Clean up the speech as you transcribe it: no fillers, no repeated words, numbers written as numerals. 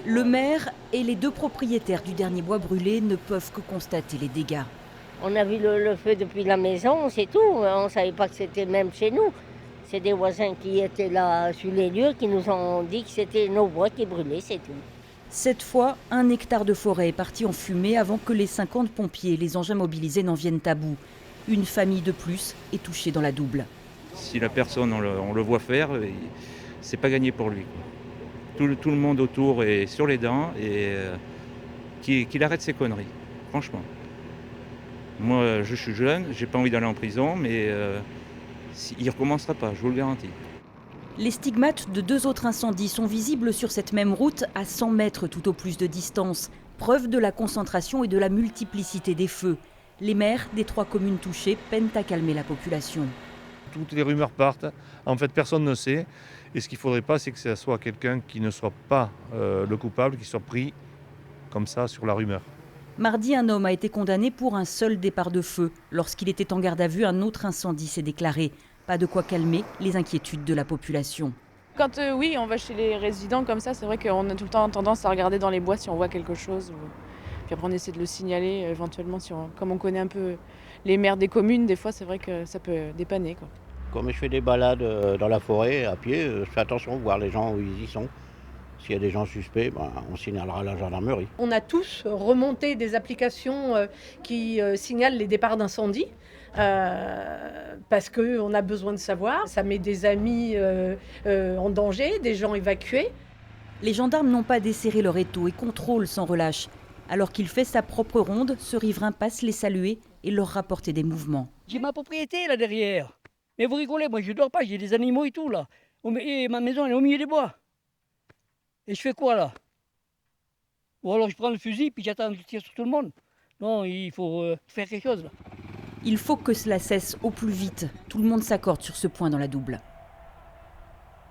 Le maire et les deux propriétaires du dernier bois brûlé ne peuvent que constater les dégâts. On a vu le feu depuis la maison, c'est tout. On ne savait pas que c'était même chez nous. C'est des voisins qui étaient là sur les lieux qui nous ont dit que c'était nos bois qui brûlaient, c'est tout. Cette fois, 1 hectare de forêt est parti en fumée avant que les 50 pompiers et les engins mobilisés n'en viennent à bout. Une famille de plus est touchée dans la double. Si la personne, on le voit faire, c'est pas gagné pour lui. Tout le monde autour est sur les dents et qu'il arrête ses conneries, franchement. Moi, je suis jeune, j'ai pas envie d'aller en prison, mais il ne recommencera pas, je vous le garantis. Les stigmates de 2 autres incendies sont visibles sur cette même route à 100 mètres tout au plus de distance. Preuve de la concentration et de la multiplicité des feux. Les maires des 3 communes touchées peinent à calmer la population. Toutes les rumeurs partent. En fait, personne ne sait. Et ce qu'il ne faudrait pas, c'est que ce soit quelqu'un qui ne soit pas le coupable, qui soit pris comme ça sur la rumeur. Mardi, un homme a été condamné pour un seul départ de feu. Lorsqu'il était en garde à vue, un autre incendie s'est déclaré. Pas de quoi calmer les inquiétudes de la population. Quand oui, on va chez les résidents comme ça, c'est vrai qu'on a tout le temps tendance à regarder dans les bois si on voit quelque chose. Puis après, on essaie de le signaler éventuellement. Comme on connaît un peu les maires des communes, des fois, c'est vrai que ça peut dépanner, quoi. Quand je fais des balades dans la forêt à pied, je fais attention, voir les gens où ils y sont. S'il y a des gens suspects, on signalera la gendarmerie. On a tous remonté des applications qui signalent les départs d'incendie. Parce qu'on a besoin de savoir. Ça met des amis en danger, des gens évacués. Les gendarmes n'ont pas desserré leur étau et contrôlent sans relâche. Alors qu'il fait sa propre ronde, ce riverain passe les saluer et leur rapporter des mouvements. J'ai ma propriété là derrière. Mais vous rigolez, moi je dors pas, j'ai des animaux et tout là. Et ma maison elle est au milieu des bois. Et je fais quoi là? Ou alors je prends le fusil puis j'attends de tirer sur tout le monde. Non, il faut faire quelque chose là. Il faut que cela cesse au plus vite. Tout le monde s'accorde sur ce point dans la double.